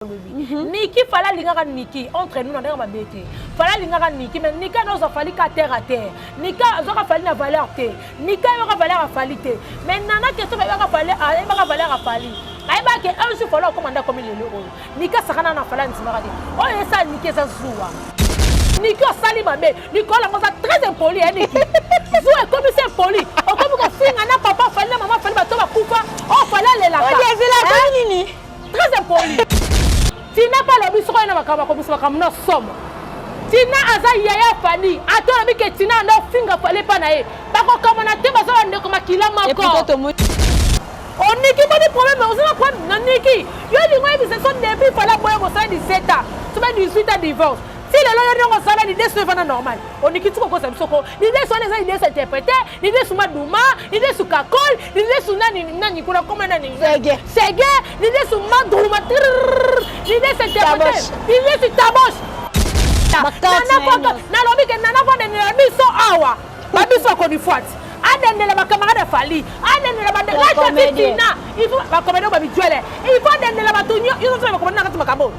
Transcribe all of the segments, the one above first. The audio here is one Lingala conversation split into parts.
Niki fala lingaka Niki entre nous dans ma bête. Fala lingaka Niki mais Nika nous a fallu qu'à terre. Nika a fallu la valeur té. Nika a valeur à falité. Mais nana que tu vas fallu à valeur à falli. Aïba que un jour fallu commander comme il est. Nika sakana na fala nsimara. Oh et ça Niki ça soua. Niki a sali ma bête. Nicolas moi très impoli Niki. Zou est comme c'est impoli. Oh comme que fille nana papa fallu maman fallu bato ba kufa. Oh fallait les la. Oh c'est la nini. Très impoli. Tina pas le biso na makaba ko biso makamna somo. Tina aza yaya fani. Atona bi ke Tina no finga fale pa na ye. Ba ko kama na te bazo ande ko makila mako. On Niki pas de problème, on a problème na Niki. Yo li ngwe bi se son début fala boye mo sa 17 ans. Tu vas 18 ans divorce. Si le lolo ngo sala ni desu fana normal. On Niki tu ko sa bisoko. Ni desu na za idée s'interpréter, ni desu maduma, ni desu kakol, ni desu nani kuna koma nani. Sege, ni desu maduma. Ni desu interpréter. Ni desu tabosh. Na lobi ke nana fa de la biso awa. Ba biso ko ni fuat. Adene la camarade fali. Adene la bande. La Tina. Il faut ba comédie ba bituele. Il faut adene la batunyo. Ils ont fait ba comédie na makambo.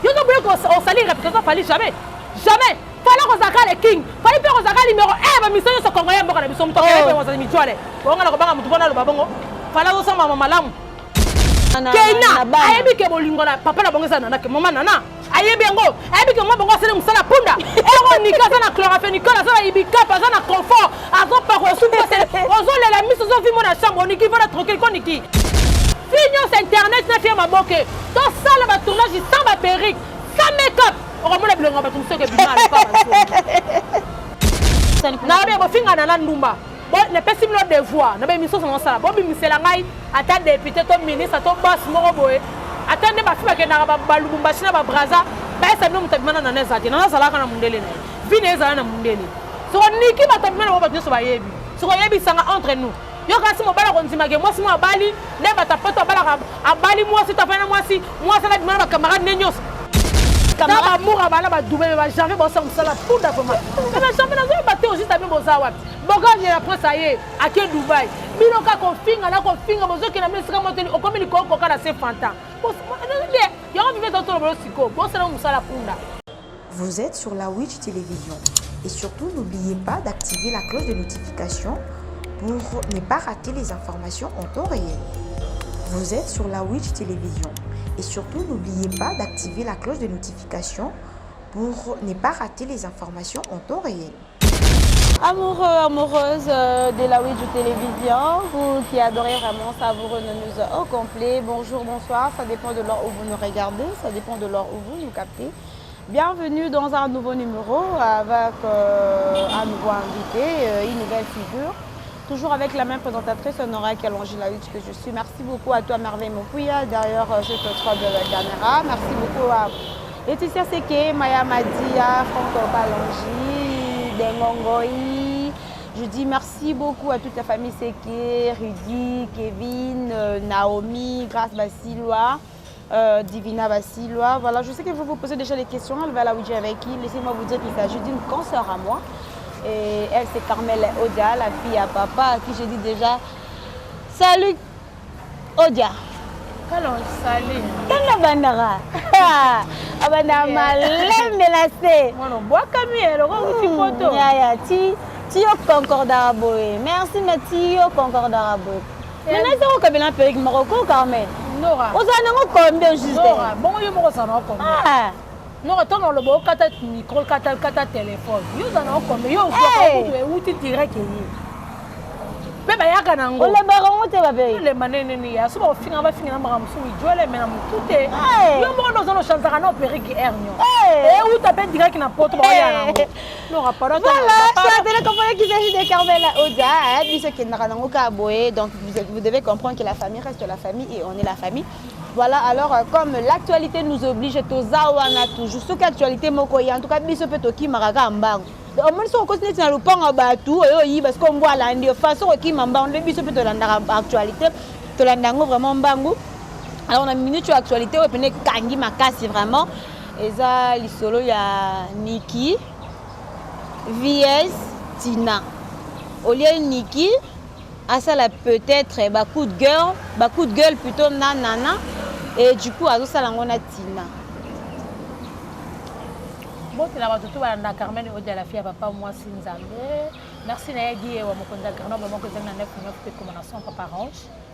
Yo no bloque au salir réputation fallait jamais. Jamais. Fallait qu'on zakale le king. Fallait qu'on zakale numéro 1 ba mission so congolais mboka na biso mtoke pe mo sa mituale. Bonga na ko banga mutu bona lo babongo. Fallait o sama malamu. Keina. Ayebi ke bolingo na papa na bongesa nana ke mama nana. Ayebi ngo. Ayebi ke mo bongo sele musala punda. Ero nikasa na chlorophylle Nicolas ça ibika pas na confort. Azo pa ko su passer. Ozo le la mission so fi mo na chambre Niki va na tranquille ko Niki. Fignon internet na fi ma boke. Dans salle ba tournage sans ma perruque, sans make-up. On va me blonga ba tout ce que bina pas. Na be bo finga na ndumba. Bon ne pesi mi de voix, na be mi so so sala. Bon bi mi sela ngai ata député to ministre to boss mo boye. Atende ba fiba ke na ba lubumba shina ba braza. Ba esa no mutabimana na neza ati. Na sala kana mundele na. Vine eza na mundele. So Niki ba tabimana ba nyoso ba yebi. So yebi sanga entre nous. Yo kasi mo bala ko nzima ke moi si mo bali ne bata poto bala abali moi si tafana moi si la dimana ba camarade nenyos camarade moura bala ba doubé ba jamais bo ça la poudre vraiment mais jamais na zo baté aussi tabi bo za wat boga ni après ça y est à ke Dubaï biloka ko finga bozo ke na mesika moteli o komi ko ko kana se fanta bo yo on vivait dans tout le siko bo ça la poudre. Vous êtes sur la Witch Télévision et surtout n'oubliez pas d'activer la cloche de notification pour ne pas rater les informations en temps réel. Vous êtes sur la Witch Télévision et surtout n'oubliez pas d'activer la cloche de notification pour ne pas rater les informations en temps réel. Amoureux, amoureuses de la Witch Télévision, vous qui adorez vraiment savourer nos news au complet, bonjour, bonsoir, ça dépend de l'heure où vous nous regardez, ça dépend de l'heure où vous nous captez. Bienvenue dans un nouveau numéro avec un nouveau invité, une nouvelle figure. Toujours avec la même présentatrice, Honora Kalonji la Witch que je suis. Merci beaucoup à toi Merveille Mopouya, derrière cette autre de la caméra. Merci beaucoup à Laetitia Seke, Maya Madia, Franco Kalonji, Dengongoi. Je dis merci beaucoup à toute la famille Seke, Rudy, Kevin, Naomi, Grace Basilois, Divina Basilois. Voilà, je sais que vous vous posez déjà des questions. Elle va la Witch avec qui? Laissez-moi vous dire qu'il s'agit d'une consoeur à moi. Et elle, c'est Carmel Odia, la fille à papa, à qui j'ai dit déjà salut Odia. Alors, salut. Tanga bandara. Abana malem menacé. Moi non bois comme elle, on fait photo. Ya ti yo concordara boy. Merci mais ti yo concordara boy. Mais n'est-ce pas que bien perruque Marocco Carmel. Nora. Vous en avez combien juste? Nora, bon yo mo ça na combien? Non, attends, on le beau kata micro, kata téléphone. Yo dans un comme yo où tu dirais que bébé ya kana ngo. Le baron te va payer. Le manene ni ya so ba finga na maramu so ijole mais na tout est. Yo mo dans un chanteur na perruque ernio. Et où tu peux direct na poto ba ya ngo. Non, rapport. Voilà, ça te comprendre qu'il s'agit de Carmel Odia, puis ce qui n'a rien à boyer. Donc vous devez comprendre que la famille reste la famille et on est la famille. Voilà, alors comme l'actualité nous oblige, tozawana toujours ce qu'actualité mokoya en tout cas biso petoki maraka mbango. Au moins si on continue dans le pont à batou parce qu'on voit la façon qui m'embarque le biso peto la actualité to la ndango vraiment mbango. Alors on a une minute sur actualité on peut kangi makasi vraiment et ça lisolo ya Niki VS Tina. Au lieu Niki à ça là peut-être coup de gueule plutôt nanana Et du coup, à ça, on a Tina. Bon, tu as tout à Carmen et de la fille à papa, moi, Sinzambe. Merci, Nayagi, et Wamokonda Carno, maman, que j'ai un 9 recommandation, papa Range.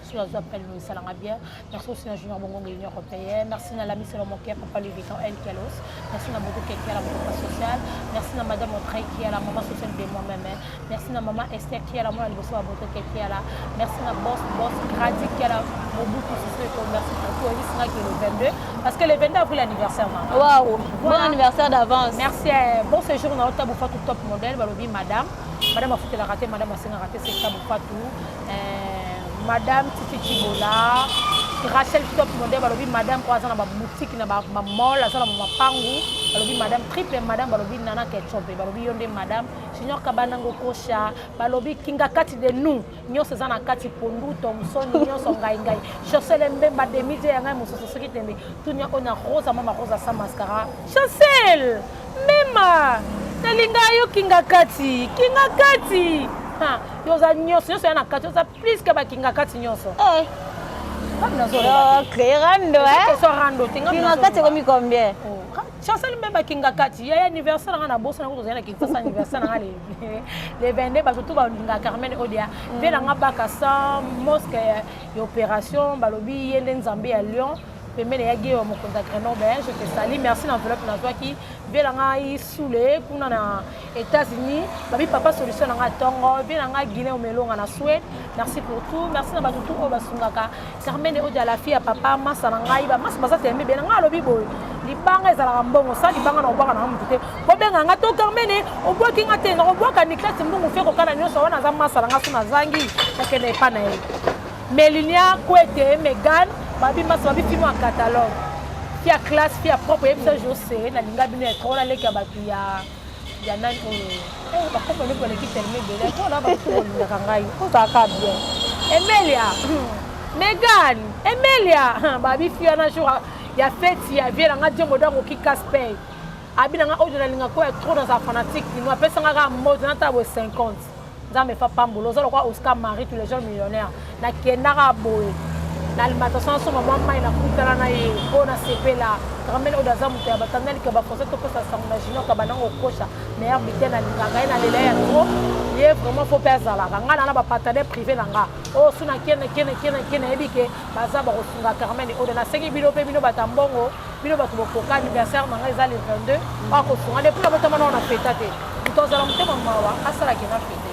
Je vous appelle Louis Salangabia. Merci aussi à Junior Bongo de l'Union Européenne. Merci à l'ami Salomon qui a papa Louis Vuitton, El Kalos. Merci à Moto qui est la maman sociale. Merci à madame Autrey qui est la maman sociale de moi-même. Merci à maman Esther qui est la maman de Bosso Aboto qui est là. Merci à Boss Gradi qui est là. Mobutu Sissoko. Merci pour tout. Et c'est qui est le 22. Parce que le 22 avril l'anniversaire. Waouh! Bon anniversaire d'avance. Merci. Bon séjour dans le Tabou Fatou Top Modèle. Balobi madame. Madame a foutu la raté. Madame a raté. C'est Tabou Fatou. Madame Titi Chibola, Rachel Top Modèle, balobi Madame Croisant dans ma boutique, dans ma mall, dans ma pangu, balobi Madame Triple Madame, balobi Nana Ketchup, balobi Yonde Madame, Junior Kabanango Kocha, balobi Kinga Kati de nous, Nyo Sezana Kati Pondu, Thomson, Nyo Songaïngaï, Chancel Mbemba de Midi, Yangai Moussoso Sekiteme, Tunya Ona Rosa, Mama Rosa Sa Mascara, Chancel, Mema, Nalingayo Kinga Kati, Kinga Kati. Yoza nyonso nyonso yana kati yoza plus que bakinga kati nyonso Rando kinga kati komi combien Chancel même bakinga kati ya anniversaire na bossa na kozana ki ça anniversaire na les 22 ba tout ba linga Carmen Odia vela nga bakasa mosque et opération balobi yende Nzambe à Lyon. Pemene ya gué mon contact Grenoble, je te salue, merci l'enveloppe na toi qui velanga yi soulé kuna na États-Unis, babi papa solution na Tongo, velanga Guinée au Melonga na Suède. Merci pour tout, merci na batutu o basungaka. Carmen Odia la fille à papa masa na ngai ba masa baza tembe benanga lobi boy. Libanga ezala mbongo sa libanga na obaka na mutute. Bo benga nga to Carmen o boki ngate na oboka Nicolas mbongo fe ko kana nyoso wana za masa na ngasu na zangi akende pa na ye. Melinia Kwete Megan babi masa babi film en catalogue fia classe fia propre et ça je sais na linga bino trop la leka batu ya nani oyo ba ko le ko le ki terminer de là to na ba ko le kangai ko ta ka bien Emilia Megan Emilia babi fia na jour ya fête ya vient nga djembo dango ki Casper abina nga ojo na linga ko trop dans sa fanatique nous appelle ça nga mode na tabo 50 Nzambe fa pambolo zo lokwa Oscar Marie tous les jeunes millionnaires na kenara boy l'alimentation sur maman mai na kutana na ye ona sepela Carmen Odaza mutu ya batandali ke ba français to pesa sangna jino ka banango kosha meilleur bité na linga na lela ya trop ye vraiment faut pesa la nga na ba partenaire privé na nga o suna kene ebike baza ba kosunga Carmen Odaza sengi bino pe bino batambongo bino batu bokoka anniversaire na nga ezali 22 ba kosunga depuis la bata mana na feta te utozala mutema mawa asala ke na fete.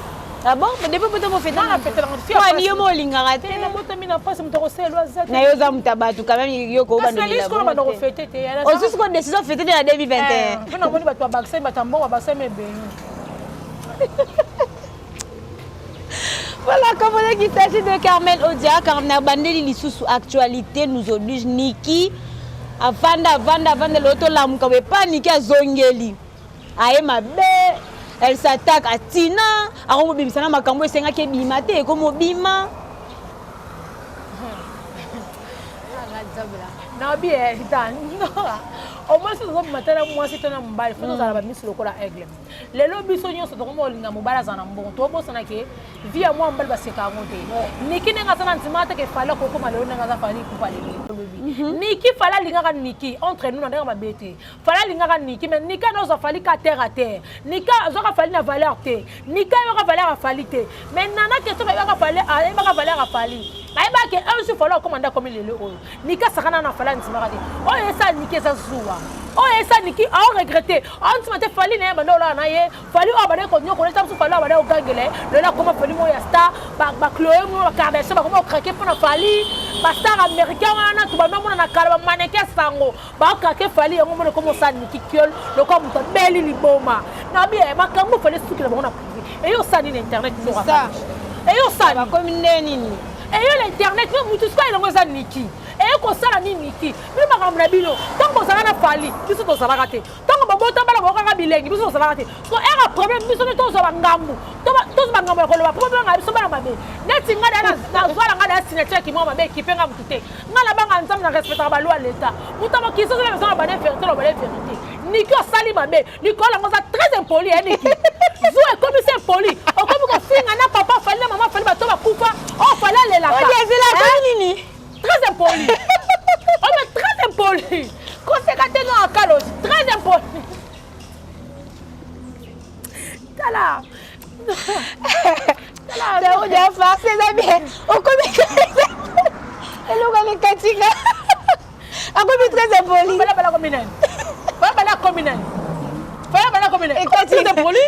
Ah bon? Mais depuis que vous faites la fête, tu as mis linga raté. Na moto mina passe mutoko selo azati. Na yoza mutabatu quand même yoko ba ndila. Est-ce qu'on va nous fêter? Aussi ce qu'on décision fêter en 2021. On a moni bato bakse batambo ba seme benu. Voilà, comme on dit qu'il s'agit de Carmen Odia, Carmen Bandeli lisusu actualité nous oblige Niki à vendre l'auto lamuka pas Niki a zongeli. Aye ma be elle s'attaque à Tina, à Romobimsana Makambo et Sengake Bimate, comme Obima. Non, bien, au moins, si vous avez moi, c'est un mobile, il faut que vous ayez mis sur le col à aigle. Les lobbies sont tous les mobile à un bon, toi, vous savez, via moi, on va se faire monter. Niki n'est pas un sentiment qu'il fallait qu'on malheureux n'a pas fallu pour parler. Niki fallait l'inga Niki, entre nous, on a un bêté. Fallait l'inga Niki, mais Nika nous a fallu qu'à terre à terre. Nika a fallu la valeur T. Nika a valeur à falité. Mais Nana, qu'est-ce qu'il va falloir à valeur à fallu? Aïe, que un jour, il faut commander comme il est le haut. Nika Sakana n'a fallu un timarade. Oh, et ça, Niki, ça se joue. Oh, et ça, Niki, a regretté. On se mettait fallu, n'a fallu abader qu'on y a connaissance, fallu abader au ganguelé. Le là, comment fallu moi, star, Chloé, moi, Kardashian, comment craquer pour la fallu. Star américain, on a tout le monde a calme, mannequin sango. Bah, craquer fallu, on m'a commencé à Niki Kiol, le comme ta belle liboma. Non, bien, ma cambo fallait ce qu'il a pris. Et yo, ça, l'internet, nous ça. Et yo, ça, comme une nini. Et l'internet, nous tous quoi il a Niki. Et qu'on s'en a mis Niki. Mais ma ramène bilo. Tant qu'on s'en a fallu, nous sommes dans la raté. Tant qu'on va botter la boca bilingue, nous sommes dans la raté. So un problème, nous sommes tous en gamou. Tous bangamo ko le problème a so bana mabe. Neti ngada na zwala ngada signature ki mo mabe ki penga mutute. Ngala banga nzam na respecter ba loi l'état. Mutama ki so le so ba na vérité, ba vérité. Niki o sali mabe. Nicolas ngoza très impoli Niki. Zo est comme c'est poli. O comme ko finga na papa fallait maman fallait ba to ba kufa. Oh fallait les la. Oh, j'ai vu la nini. Très impoli. On Conséquenté non à Carlos, très important. Tala. Tala. On a farcé ça bien. On commet. Elle a les katinga. On commet très impoli. Voilà la commune. Voilà la commune. Voilà la commune. Et katinga impoli.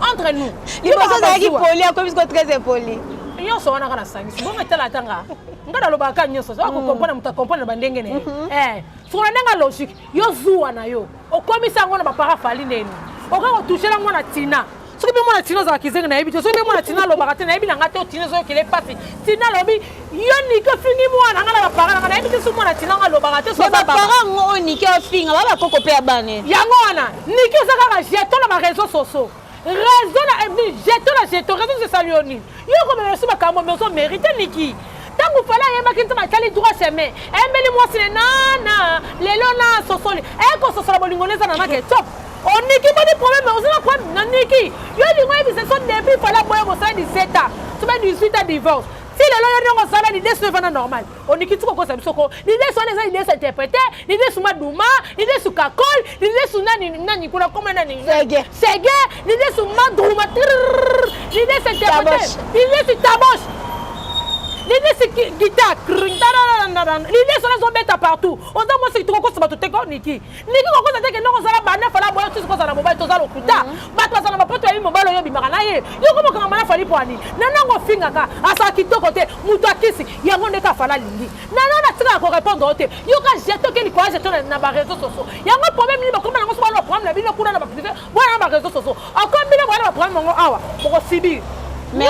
Entre nous. Il faut ça qui poli, on commet très impoli. Nyonso wana kana sangisi bonga tala tanga ngana lobaka nyonso so comprendre muta comprendre bandenge ne sur ndenga logique yo zuwa na yo okomisa ngona ba para fali neni okako toucher la ngona tina soki be mona tina za kizenga na yebi soki be mona tina lobaka te na yebi na ngate tina zo kele pasi tina lobi yo ni ko fingi mwana ngana ba para ngana yebi te so mona tina lobaka te so ba para ngo ni ke finga ba koko pe abane yango wana ni ke saka ka jeton na ba réseaux sociaux raison la jeton raison de salioni yo comme merci ba kamo mais on mérite niki tangu fala yeba kinta ma kali droit chemin embeli moi sine nana lelo na sosoli e ko sosola bolingoneza na ke top on niki boni problème on a problème na niki yo lingo ebi se son depuis fala boyo ko sa 17 ans tu vas 18 ans divorce si lelo yo ngo sala ni desu vana normal on niki tuko ko sa bisoko ni desu on les interpréter ni desu maduma ni desu kakol ni desu nani kuna comme nani sege ni desu maduma ni desu interpréter ni desu tabosh l'idée c'est guitare l'idée c'est les embêtes partout on a moi c'est tout quoi ça va tout école niki ko ça que non ça la bana fala boyo tout ça na mobile to za lokuta ba to ça na poto ya mobile yo bimaka na ye yo ko mo kana fali poani nana ngo finga ka asa kitoko te muto akisi yango ndeka fala lingi nana na tika ko répondre te yo ka jeto ke ni ko jeto na ba réseaux sociaux yango problème ni ba ko na ngo so ba problème na bino kuna na ba privé bona ba réseaux sociaux encore bino bona ba problème ngo awa ko sibi mais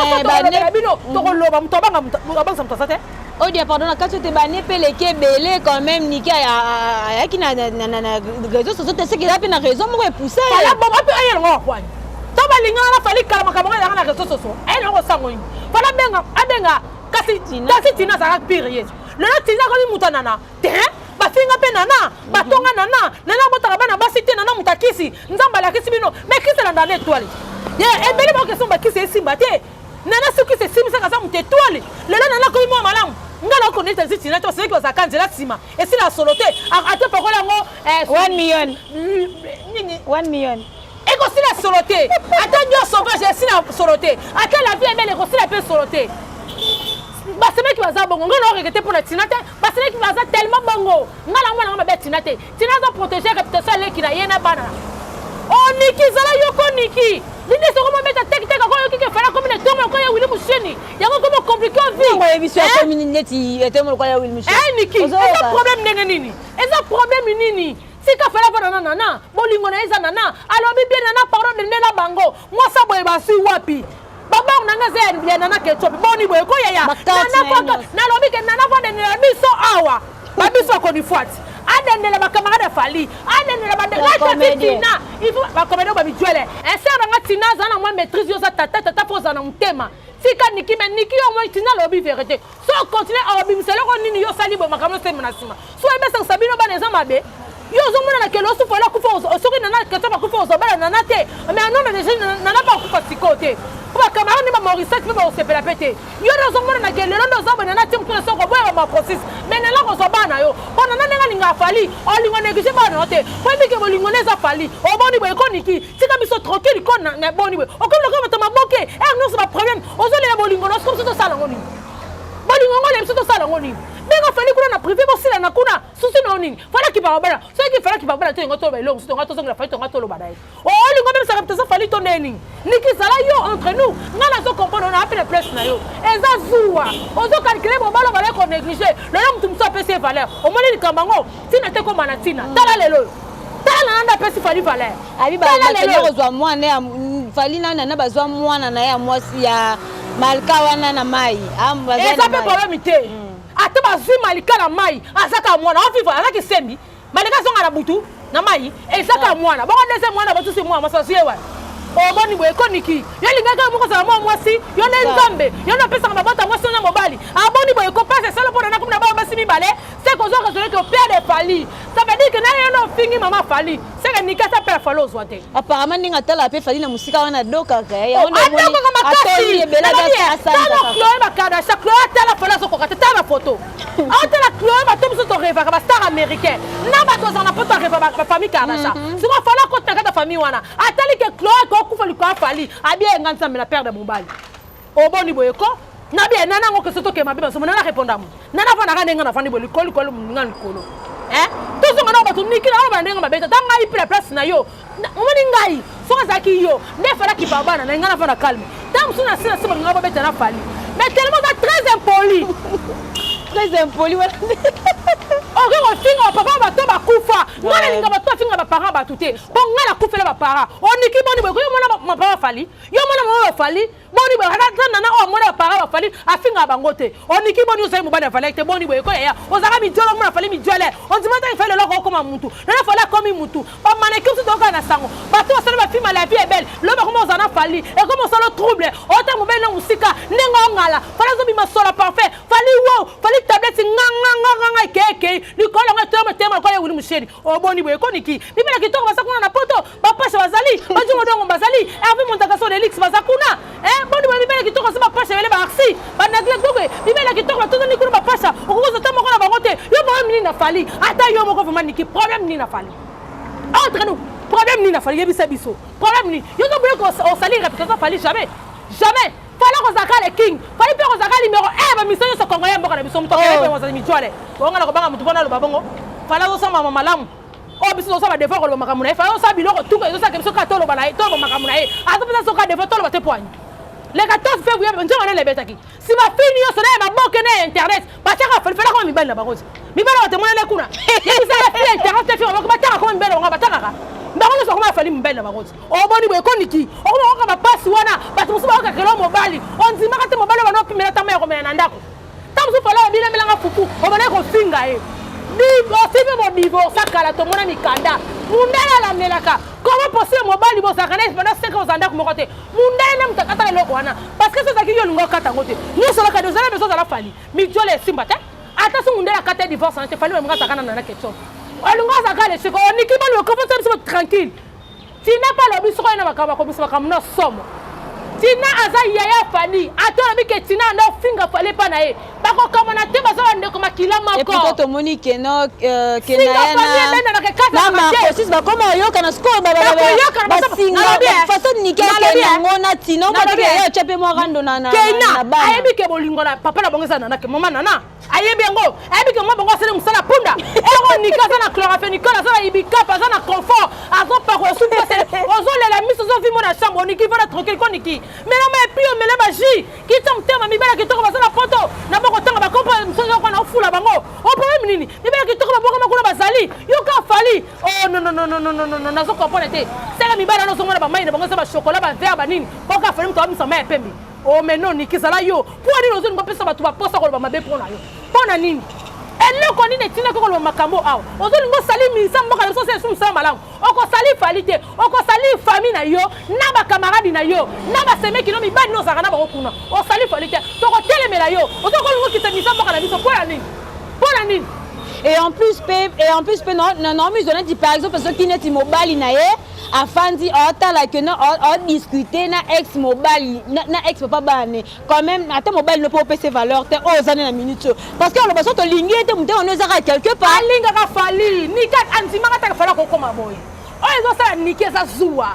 bino to loba mutobanga mutobanga mutosate oh dia pardon quand tu te bané peleke belé quand même niki ya ki na réseaux sociaux te seki na raison mo pousser ala bon api ayel ngo kwani to balinga na fali kala makamanga ya na réseaux sociaux elle ngo sango yin fala abenga kasi tina za pire le tina ko mutanana te bafinga pe nana batonga nana botaka bana basite nana mutakisi nzamba la kisi bino mais kisi na ndane étoile ya ebele ba question ba kisi esimba te nana suki se simisa kaza mutu étoile lelo nana ko mo malamu ngala ko neta zitina to c'est que ça kanze la sima et si la soloté ate pakola ngo 1 million 1 million et ko si la soloté ate nyo sauvage si la soloté ate la vie est belle ko si la peut soloté baseme ki baza bongo ngala regretter pour la tinate baseme ki baza tellement bongo ngala mwana ngama be tinate tinaza protéger réputation leki na yena bana on niki zala yoko niki nini soko mo meta tek ko yoki ke fala comme ne tomo ko ya wili mushini yango ko compliqué vie ngo emission community etemo ko ya wili mushini niki eza problème ndenge nini eza problème nini sika fala fana nana bolingo na eza nana alobi bien nana pardon de nena bango moi sa boye basi wapi baba nanga ze bien nana ke chopi boni boye ko ya nana ko na lobi ke nana fo de nena biso awa babiso ko ni fuati adendela ba camarade fali adendela ba tina il faut ba comédie ba visuel essa nga tina za na moi maîtrise yo za tata poza na mtema sika niki me niki yo moi tina lobi vérité so continuer à obimisela ko nini yo sali bo makamno se menasima so ebe sa sabino ba neza mabe yo zo mona na kelo so fola ku fo so ki nana ke ba ku fo so ba nana te mais non mais déjà nana ba ku fa sikote ba camarade ni ba Maurice ki ba o se pela pete yo zo mona na kelo ndo zo ba nana tim ku so ko boya ba process mais nana ko so ba na yo ko nana nga linga fali o lingo négligé ba na te ko ndi ke bo lingo neza fali o boni bo ko niki tika biso tranquille ko na boni bo o ko lo ko ma boke non c'est pas problème o zo le bo lingo no comme ça la ngoni bo lingo ngole biso to sala ngoni benga fali kuna na privé bo sila na kuna susi no ning fala ki ba bana so ki fala ki ba bana to ngoto ba long so ngoto so ngala fali to ngoto lo badai o lingo même ça représentation fali to neni niki sala yo entre nous ngala so comprendre on a appelé place na yo eza zuwa o zo calculer bo balo bale ko négliger le nom tum so pese valeur o moni likambango tina te ko manatina tala lelo tala nanda pese fali valeur abi ba lelo kozwa mwana fali na bazwa mwana na ya mwasi ya malika wana na mai eza pe problème te ate bazwi malika na mai azaka mwana ofifa azaki sembi malika zonga na butu na mai ezaka mwana bongo ndese mwana batusi mwana masasi ewa oboni boye koniki yo lingaka moko sala mwa mwasi yo ne nzambe yo na pesa mabota mwasi na mobali aboni boye ko pesa sala pona na kumna ba basi mibale c'est qu'on a raisonné que père de Fali ça veut dire que na yo no fingi mama Fali c'est que que Nika ça peut faire l'os water. Apparemment ninga tala pe fali na musika wana doka ka ya on a makasi bela da ça Chloé bakada chaque Chloé tala fala so kokata tala photo on tala Chloé ba tom so to rêve ka star américain na ba to na poto rêve ba famille Kardashian si on fala ko ta famille wana atali que Chloé ko ku fali ko fali abi nganza me la père de Mobali oboni boyeko na bien nana ngo ke soto ke mabe so nana répondre mo nana fa na ka nenga na fani boli kolo ngan kolo tout ce qu'on a battu Niki na ba nenga mabe ta ngai pila place na yo omoni ngai so ka zaki yo ne fala ki baba na ngana fa na calme tam suna sina se nga ba beta na fali mais tellement ça très impoli très impoli wala ok on finga papa ba to ba kufa ngana ninga ba to finga ba parents ba tuté bon ngana kufela ba parents on Niki boni bo yo mona ma papa fali yo mona mo fali boni bo hata nana o mona parents ba fali afinga bangote on Niki boni usai mobana fali te boni bo ko ya ozaka mi jolo mona fali mi jole on dit mata il fait le loko comme mutu nana fala comme mutu on maneke tout donc na sango ba to sala ba film la vie est belle lo ba comment on a fali et comment ça le trouble autant mo bena musika nenga ngala fala zo bi masola parfait fali wo fali tablette nganga keke ni ko la ngata tema ko ya wuli musheri o boni bo ko Niki bibela kitoko basakuna na poto ba pasha bazali ba jungo dongo bazali avi montaka so delix bazakuna boni bo bibela kitoko ba pasha vele ba aksi ba nagle gogo bibela kitoko to ni kuna ba pasha o ko zo tamo ko na bangote yo mo mini na fali ata yo mo ko vraiment Niki problème ni na fali entre nous problème ni na fali yebisa biso problème ni yo zo bule ko o sali réputation fali jamais fala ko zakale king fali pe ko zakale numéro 1 ba mission so kongo yambo kana biso mutoko yebe mo za mitwale bonga na ko banga mutu bona lo babongo fala zo sama mama malamu o biso zo sama defo ko lo makamu na fala zo sa biloko tuko zo sa ke biso ka tolo bana to ko makamu na azo pesa so ka defo tolo bate poigne le 14 février njo wana le betaki si ma fini yo so na ma boke na internet ba taka fala ko mi bana ba ko mi bana te mona le kuna yebisa la fille internet te fi ko ba taka ko mi bana ba taka ka ndakolo so kuma fali mbele bakoti o boni bo ko Niki o ko ba pass wana batu musuba ka kelo mobali on di makate mobali wana opimela tama ko mena ndako tamusu fala bila melanga fuku o bana ko finga di bo sibe mo divorce kala to mona mikanda mundala la melaka comment possible mobali bo sakana pendant 5 ans ndako mo kote mundala na mtakata le loko wana parce que ça zaki yo lingo kata ngote ni so la ka dozala beso za la fali mi jole simba te ata so mundala kata divorce na te fali mo ngata kana na question alunga zakale siko Niki ba le conforte so tranquille tu n'as pas le biso na makaba ko biso makam no somo tina aza yaya fali atona bike tina na finga fali pa na e ba ko kama na te ba so ndeko makila mako et puis to Monique no na ma sis ba koma yo kana sko ba singa façon Niki ke ngona tino ba ke yo chepe mo rando na ba ayebi ke bolingo na papa na bongesa na ke mama nana ayebi ngo ayebi ke mo bongo sele musala punda ero Niki za na chloraphenique za na ibika za na confort azo pa ko su passer ozo la miso zo vi mo na chambre Niki va na tranquille ko Niki mais non mais puis mais la magie qui tombe tema mi bela ki to ko za na poto na boko tanga ba kompa msozo ko na fula bango o problème nini mi bela ki to ko ba boko makuna bazali yo ka fali oh non na zo comprendre te sala mi bela no so ngona ba mai na bango sa ba chocolat ba verre ba nini ko ka fali mto amisa mai pembe oh mais non Niki sala yo pour dire aux autres ba pesa ba tu ba posa ko ba mabe pona yo pona nini elle ko nini tina ko lo makambo aw ozoli ngo sali mi sambo ka so se sum sa malam o ko sali falite o ko sali famille na yo na ba camarade na yo na ba seme ki no mi ba no sa kana ba ko kuna o sali falite to ko telemela yo o to ko ngo kita mi sambo ka na biso pona nini et en plus non mais on dit par exemple parce que net mobile na ye afandi otala que non on discuter na ex mobile na ex papa bane quand même ata mobile ne peut pas ses valeurs te ozana na minute parce que on va sortir ligne te mute on ezaka quelque part linga ka fali Niki antima ka fala ko koma boy o ezo sala Niki za zuwa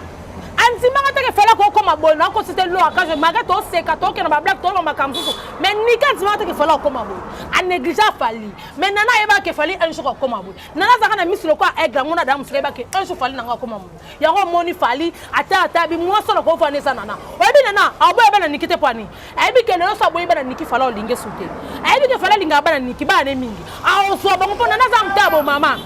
antima ka fala ko koma boy na ko c'était lo aka je maga to seka to ke na ba black to ma kamsusu mais Niki antima ka fala ko koma boy a négligé fali mais nana eba ke fali un jour ko koma boy nana za kana misilo ko aigle mona da musika eba ke un jour fali na ko koma boy ya ko moni fali ata bi mo solo ko fani sana na o bi nana abo eba na Niki te pani ebi ke no so boy eba na Niki fala o linge sute ebi ke fala linga ba na Niki ba na mingi a o so ba ko nana za mtabo mama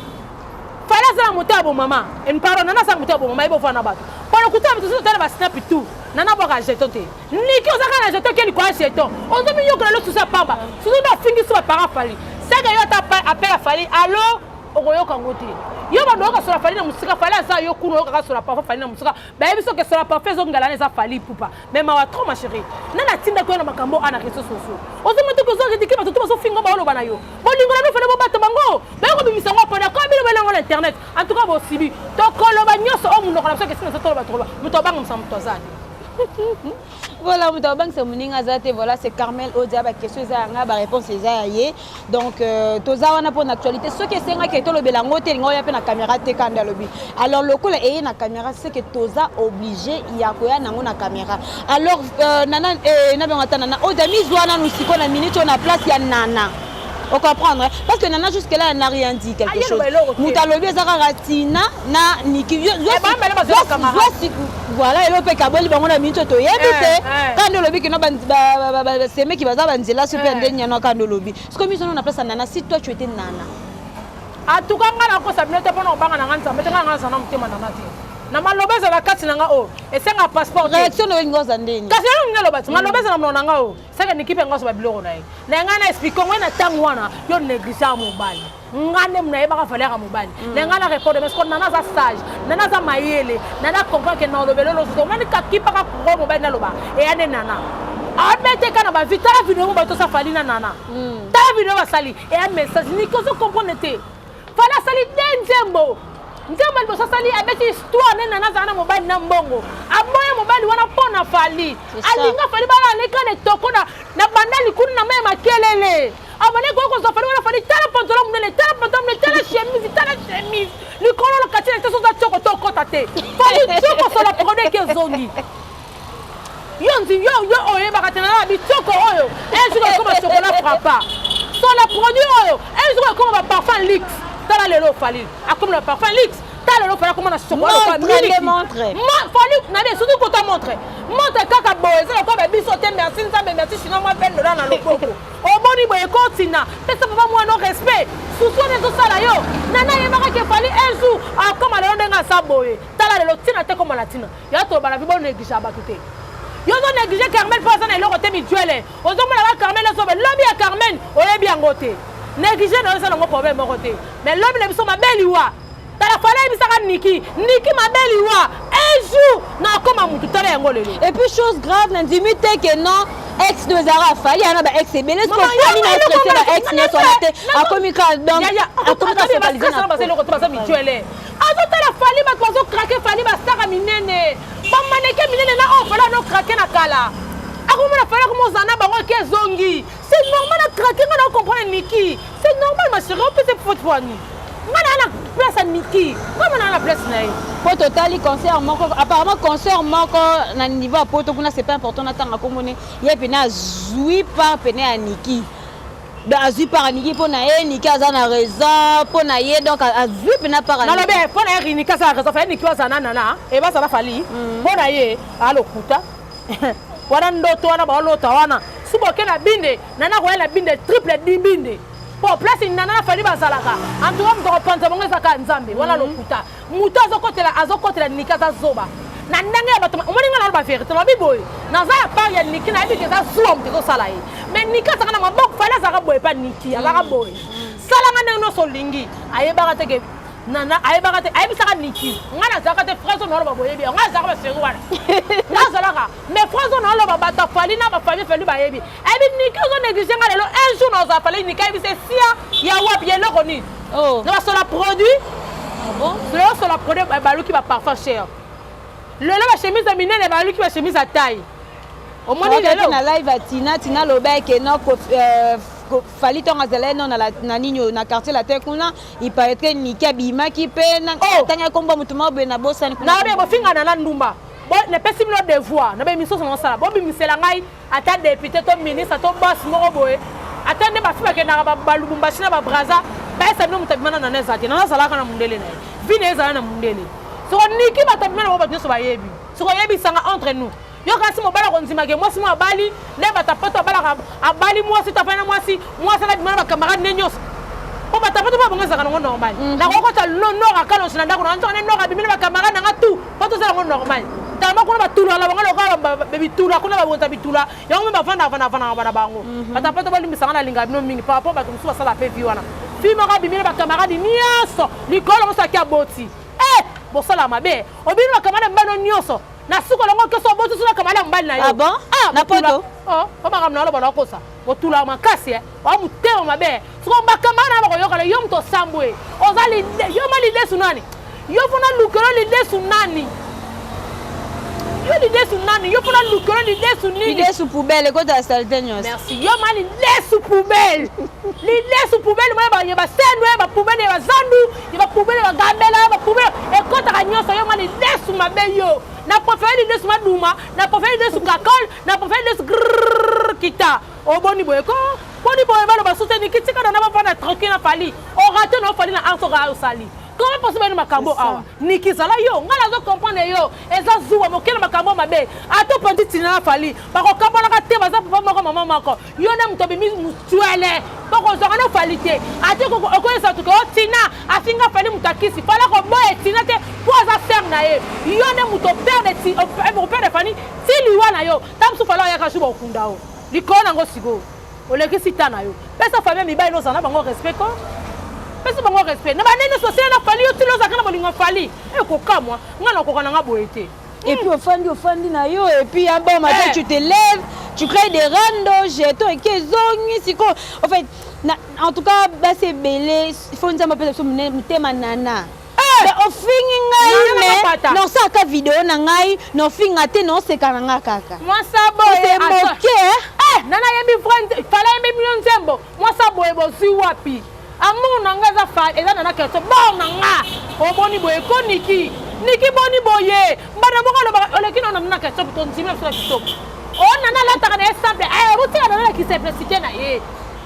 fala za mtabo mama en paro nana za mtabo mama ebo fana ba para kutaba tuzo tala ba snap tout nana boka jeton te Niki ozaka na jeton ke li kwa jeton ozo mi yokala lo tusa pamba tuzo na fingi so para fali sega yo ta appel fali allo okoyoka ngote yo ba doka so la fali na musika fali za yo kuno yoka so la parfum fali na musika ba yebiso ke so la parfum zo ngala na za fali pupa mais ma wa trop ma chérie nana tinda ko na makambo ana reso soso ozo mutu ko zo ke dikima to so fingo ba lo bana yo bolingo na no fele bo bato bango ba ko bimisa ngo pona ko bilo bela ngona internet en tout cas bo sibi to koloba nyoso o munoko na soki sino to ba to mutobango msamtozani. Voilà, c'est mon azate. Voilà, c'est Carmel Odia. Bah, question ça, bah réponse c'est ça. Donc, toza on a pour l'actualité. Ce qui est c'est que tout le belango t'es il y a la caméra t'es quand dans le but. Alors le coup là, et la caméra, c'est que toza obligé il y a quoi na na caméra. Alors nana na bien nana. Odia mise ouana nous si qu'on a minute on a place il y a nana. On comprend, parce que Nana jusque là elle n'a rien dit quelque chose. Moutalobi ezaka ratina na niki. Voilà, elle peut kaboli bango na minute to yebite. Quand le lobby que no ba c'est mec qui va banzela super ndenya no quand le lobby. Ce que mise on a place Nana si toi tu étais Nana. En tout cas ngana ko sabine te pona banga na ngana mbete ngana sana mutema Nana ti. Na malobeza la kati nanga o esenga passeport réaction no ngoza ndeni kasi no ngalo bati malobeza na mona nanga o saka nikipe ngoso ba biloko na ye na ngana explique ngwana tangu wana yo négligence mobali ngane mna yeba ka valeur mobali na ngana répondre mais ko nana za sage nana za mayele nana comprendre que na lobelo lo so mani ka kipa ka ko mobali na loba e ane nana abete kana ba vitara vidéo ba to sa fali na nana ta vidéo ba sali e un message ni ko so comprendre te fala sali denzembo Ndema liboso sali abeti histoire nena nazana mobali na mbongo. Aboya mobali wana pona fali. Alinga fali bana leka ne toko na bandali kuna na mema kelele. Abane ko ko fali wana fali tala pantalon munene tala chemise. Likolo lo katile teso za toko toko tate. Fali toko so la produit ke zongi. Yo oye bakatena na bitoko oyo. Ezo ko ba chocolat frappa. So la produit oyo. Ezo ko ba parfum Lix. Tala lelo fali comme le parfum Lix tala lelo fali comme na chocolat montre fali na bien surtout pour te montrer montre kaka boye c'est ko ba biso te merci sinon moi peine dans le coco o boni boye continue pesa papa moi non respect souci de tout ça là yo nana yebaka ke fali un jour comme le ndenga sa boye tala lelo tina te comme la tina ya to bala bibo négliger ba tout yo zo négliger Carmel pas na eloko te mi duele o zo mona ba Carmel so ba lobi ya Carmel o yebi angote négliger na ça ngo problème côté mais l'homme le biso mabeli wa tala fala bisaka niki mabeli wa un jour na koma mutu tala yango lelo et puis chose grave n'intimité que non ex de Zara fali ana ba ex belé ko fali na traité ba ex ne sonate a comika donc a comika se baliser na ba le ko ba mutuelle azo tala fali ba ko craquer fali ba saka minene ba maneke minene na on fala no craquer na kala akomona fala comme zana bango ke zongi c'est normal à craquer on comprend Niki c'est normal ma chérie on peut se foutre pour nous on a place à Niki comment on a la place naï pour total concert moko apparemment concert moko na niveau à poto kuna c'est pas important na tanga komone ye pena zui par pena à Niki ba zui par Niki pour na ye Niki azana raison pour na ye donc a zui pena par non ben pour na ye Niki ça raison fait Niki azana nana et ba ça va fali pour na ye alo kuta wana ndoto wana ba lota wana suboke na binde nana ko la binde triple binde pour place nana fali bazalaka en tout cas mto pensa bongo saka nzambe wana lokuta muto azokotela nikaza zoba na ndenge ya bato omoninga na ba vérité na biboy na za part ya Niki na bike za zuwa mtiko sala ye mais Niki saka na maboko fali zaka boy pa Niki azaka boy sala ngane no solingi ayebaka teke nana ayebaka te ayebisaka Niki ngana zaka te frère no ba boyebi ngana zaka ba seri wana nazalaka mais frère no ba bata fali na ba fali ba yebi ebi Niki zo négliger ngale lo un jour no za fali Niki ebise sia ya wapi ye loko ni oh na sur la produit ah bon sur la produit ba luki ba parfum cher le la chemise à minene ba luki ba chemise à taille au moins il est na live à Tina Lobek et non fali tonga zela non na ninyo na quartier la terre kuna il paraît que Niki abima ki pe na tanya komba mutuma be na bossa ni na be bo finga na ndumba bo ne pesi mlo devoir na be miso so sala bo bi misela ngai ata député to ministre to boss mo boye ata ne ba fiba ke na ba lubumba sina ba braza ba esa no mutabimana na nezati na sala kana mundele na vine ezala na mundele so Niki batabimana bo ba nyoso ba yebi so yebi sanga entre nous yo kasi mobala ko nzima ke mwasi mo abali ne batapoto abala abali mwasi tafana mwasi na dimana ba camarade ne nyos o batapoto ba bonga zaka normal na ko ta no akalo sina ndako na ntone no abimina ba camarade na tu poto za normal tama kuna batula la bonga lokala bebitula kuna ba bonta bitula yango ba fana ba bango batapoto ba limisanga na linga bino mingi papa ba tumsuba sala pe viwana fi mo ka bimina ba camarade nyoso likolo mo sakia boti bo sala mabe obino ba camarade mbano nyoso na suko longo ke so botu sula kamala mbali na yo. Ah bon? Na poto. Oh, kama kamna lo bana kosa. Botula makasi wa muteo mabe. Suko bakamana ba koyoka le yom to sambwe. Ozali yo mali desu nani? Yo funa lukero li desu nani? Yo li desu nani? Yo funa lukero li desu nini? Li desu poubelle ko ta salteños. Merci. Yo mali desu poubelle. Li desu poubelle mo ba yeba senu ba poubelle ba zandu, yeba poubelle ba gambela ba poubelle e ko ta kanyoso yo mali desu mabe yo. Na préféré li desu maduma, na préféré li desu kakol, na préféré li desu kita. O boni boyeko. Boni boyeba ba soutenir kitika na ba fana tranquille na fali. O raté no fali na anso ga sali. Comment possible de makambo awa nikizala yo ngala zo comprendre yo eza zuwa mokela makambo mabe ato panditi na fali bako kapona ka te baza papa moko mama mako yo na mutobi mutuele bako zo kana falite ate ko okoyesa tuko tina afinga fali mutakisi fala ko boye tina te poza ser na ye yo na muto perde ti o perde fani ti liwa na yo tamsu fala ya kashuba okunda o likona ngo sigo olekisi tana yo pesa famille mibai no sana bango respect ko. Pesi bango respect. Na banene sociale na fali yo tilo zakana bolingo fali. E ko kamwa, ngana ko kana ngaboete. Et puis au fandi na yo et puis un bon matin tu te lèves, tu crées des randos, jeto et kezongi siko. En fait, en tout cas, bah c'est belé, il faut nous appeler ça mutema nana. Mais au fin non ça ka vidéo na ngai, no finga te no se kananga kaka. Moi ça boy, c'est moqué. Nana yemi friend, fala yemi million zembo. Moi ça boy bozi wapi. Amour nanga za fa eza nana keto bon nanga oboni boye ko niki boni boye mbana moko lo oleki na na keto to ntimela so keto on nana la taka na exemple buti na la ki simplicité na ye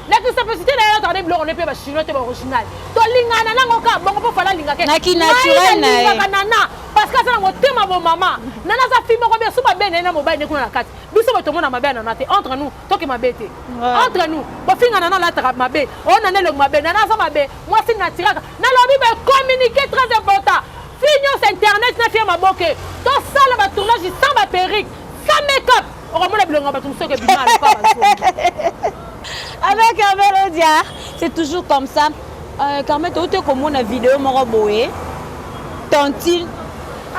la ki simplicité na ye ta de blo on ne peut pas chinois te original to lingana nango ka bongo po fala linga ke na ki naturel na ye nana parce que ça na motema bo mama nana za fi moko bien so ba bene na mobile ne ko na kati biso ba to mona mabe na te entre nous to ki mabete entre nous ba finga nana la taka mabe on nana le mabe nana ça mabe moi c'est naturel na lobi ba communiquer très important finance internet na firma boke to sala ba tournage sans ba perruque sans make-up on remonte le ngaba tout ce que bima pas avec Carmel Odia c'est toujours comme ça Carmel tu te comme on a vidéo moko boye tantine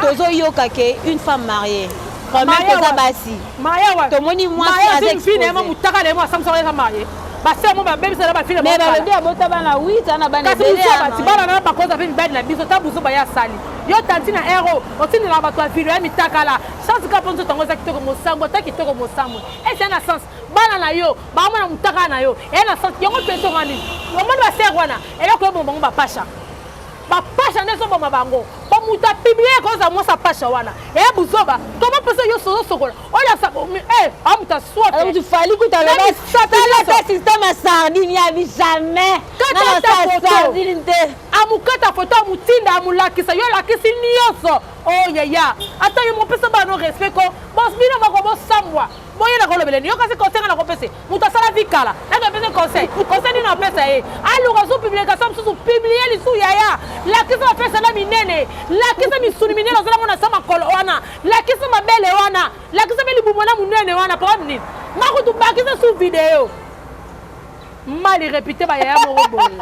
tozo yokake une femme mariée quand même que ça basi Maya wa to moni moi avec fille ma mutaka le moi samson ya mariée ba sœur mo ba bébé ça ba fille mais ba bébé abota bana 8 ana bana bébé kasi bana na ba koza vini bad na biso ta buzo ba ya sali yo tantina ero otini na ba to video ya mitaka la chance ka ponzo tango za kitoko mosambo ta kitoko mosambo et c'est un sens bana na yo ba mo na mutaka na yo et na sens yo ko peto ngani yo mo ba sœur wana et yo ko bongo ba pasha ne so ba bango ba muta publier ko za mo sa pasha wana et buzoba comment peut yo so sokola oya sa amuta soit alors tu fallait que tu avais le système à sardine ya jamais quand ta sardine amukata photo amutinda amulakisa yo lakisi nyoso oh yaya ata yo mo pesa ba no respect ko boss bino ba ko bo sambwa boye na kolobele ni yo kasi conseil na ko pese muta sala vikala na ko pese conseil ni na pesa alu ko so publication so publier li su yaya lakisa pesa na minene lakisa misuni minene zala ngona sama kolo wana lakisa mabele wana lakisa beli bumona munene wana kwa nini ngako tu bakisa su video mali répéter ba yaya mo boye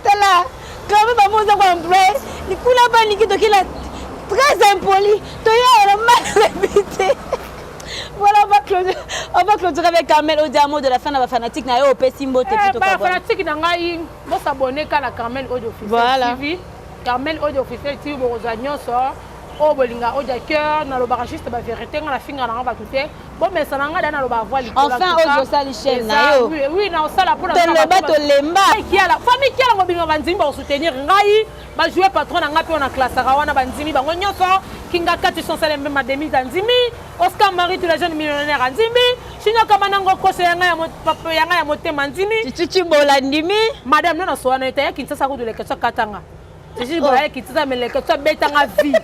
tala quand même maman ça va embrace ni kula ba ni kito kila très impoli to ya mal répéter. Voilà, on va clôturer avec Carmel Odia mot de la fin de la fanatique na yo Simbo te plutôt quoi. Fanatique na ngai bo s'abonner à la Carmel Audio officiel voilà. TV. Carmel Audio officiel TV bo rozanyo so o bolinga Odia cœur na lo barachiste ba vérité na finga na ba tuté. Bon mais ça na nga na lo ba voix enfin Odio sali chaîne na yo. Oui na osala pour na to lemba. Qui a la famille qui a la bobinga banzimbi ba soutenir ngai ba jouer patron na ngapi na classe rawana banzimi bango nyoso kinga kati sonsale même demi danzimi Oscar Marie tous les jeunes millionnaires anzimi chino kama nango kose yanga ya papa yanga ya motema nzimi chichi bola ndimi madame nona soana ita yaki sasa ko de lekatsa katanga chichi bola yaki sasa me lekatsa betanga vie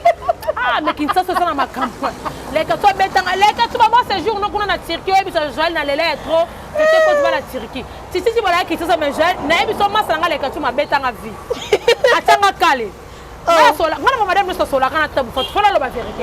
mais kinsasa sana makampo lekatsa betanga lekatsa ba ce jour no kuna na Turquie et biso Joël na lele trop c'était quoi tu vas la Turquie chichi bola yaki sasa me Joël na biso masanga lekatsa ma betanga vie atanga kale ngana madame no sola kana tabu fola lo ba vérité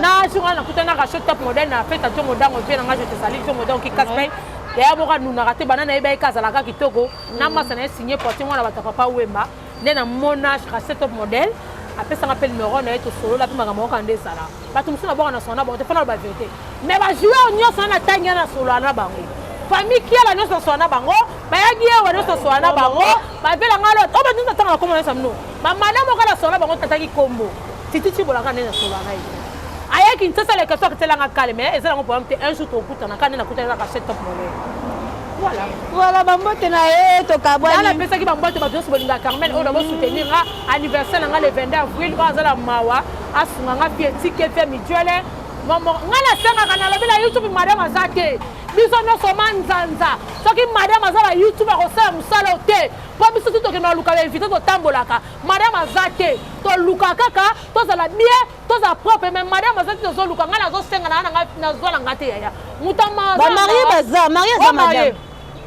na journal na kutana ka shot top modèle na fête to modango pe na je te sali to modango ki kaspe ya boka nuna raté banana eba ikazala ka kitoko na masana signé porter mwana bata papa wemba nena monage ka set top modèle après ça appelle numéro na eto solo la pima ngamo kande sala bato musu na bonga na sona ba te fana ba vérité mais ba jouer nyonso na tanya na solo na bango famille qui a la nyonso sona bango ba yagi ya nyonso sona bango ba vela ngalo to ba nzinza tanga ko mona samno ba madame ko la sona bango tataki kombo titi bola kana na solo na ite ayaki ntsa le question que telanga calme mais ezala ngo problème te un jour to kutana kana na kutana ka set top mole voilà voilà bambote na ye to kabwani ala pesa ki bambote ba joso bolinga Carmen on doit soutenir anniversaire nga le 22 avril ba zala mawa asunga nga pietike fe midjele momo ngala senga kana lobela YouTube madame azate biso no soma nzanza soki madame azala YouTube ko sala musala te po biso to ke na luka invité to tambolaka madame azate to luka kaka to zala bien to za propre mais madame azate to zo luka ngala zo senga na zo la ngate ya mutama ba marié baza marié za madame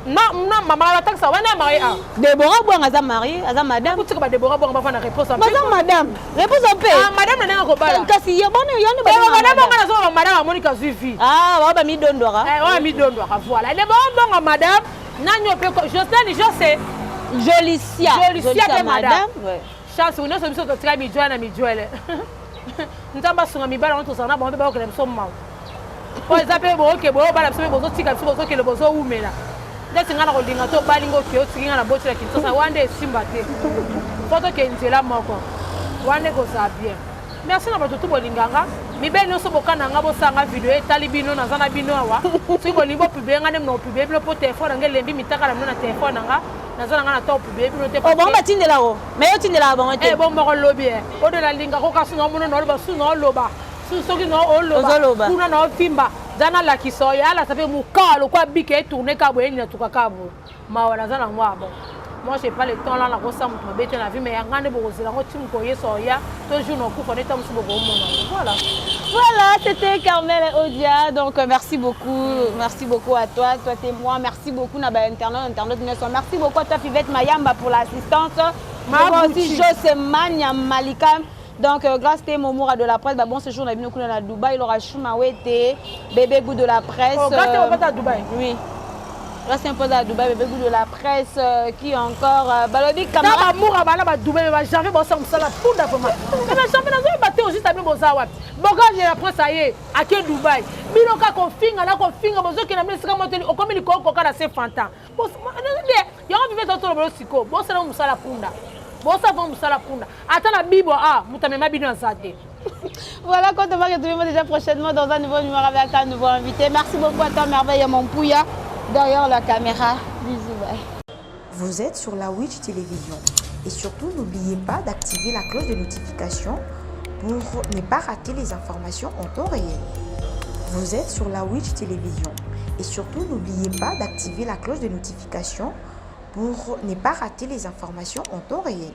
non maman la taxe wana marié ah Déborah Bouanga za marié aza madame tu ba Déborah Bouanga ba na réponse en baza madame réponse en paix ah madame na ko bala kasi ya bona yone ba madame ngana zo madame Monica Zuifi ah ba mi dondora wa mi dondora voilà Déborah Bouanga madame nanyo pe je sais Jolicia madame chance une so biso to tira mi joana mi joele ntamba sunga mi bala on to sana bon ba ko le so ma po ezape bo ke bo bala biso bo zo tika biso bo zo ke le bo zo umela ndesi ngana ko linga to balingo ke o tiki ngana botela kintosa wande simba te foto ke nzela moko wande ko sa bien merci na bato to bolinganga mi be no so bokana nga bo sanga video etali bino na zana bino awa singo libo pube nga nem no pube bino po téléphone nga lembi mitaka na téléphone nga na zana nga na to pube bino te o bon ba tindela ko mais yo tindela ba ngote bon moko lobi o de la linga ko kasu no muno no ba su no loba su soki no o loba kuna no fimba zana la kisoya ala sape mukalo kwa bike tourner ka boye ni tuka kabo mawala zana ngwabo moi j'ai pas le temps là la kosa mutu mabete na vie mais yangane bokozela ngo tim ko yeso ya toujours no kufa neta musu boko mona voilà c'était Carmel et Odia donc merci beaucoup à toi témoin merci beaucoup na ba internet merci beaucoup à toi Fivette Mayamba pour l'assistance moi aussi José Mania Malika. Donc, grâce à Momoura de la presse, bon séjour, on a venu à Dubaï, il aura Choumawete, bébé goût de la presse. Oh, grâce à Dubaï. Oui. Grâce à Dubaï, bébé goût de la presse, qui encore. Balobi Kamara. Momoura, Dubaï, jamais bon ça, ça la poudre vraiment. Mais jamais dans un bateau aussi, ça me bozawa. Bon, quand la presse, ça y est, à quel Dubaï. Biloka konfinga, na konfinga, bozo qui n'a même pas monté, au comme il coco, quand c'est fantasme. Bon, il y a un bébé dans le siko, bon, c'est là où ça la poudre. Bossa va musala punda. Attends la Bible mutamema bino nzate. Voilà, quand on va retrouver déjà prochainement dans un nouveau numéro avec un nouveau invité. Merci beaucoup à toi Merveille mon pouya derrière la caméra. Bisous bye. Vous êtes sur la Witch Télévision et surtout n'oubliez pas d'activer la cloche de notification pour ne pas rater les informations en temps réel. Vous êtes sur la Witch Télévision et surtout n'oubliez pas d'activer la cloche de notification pour ne pas rater les informations en temps réel.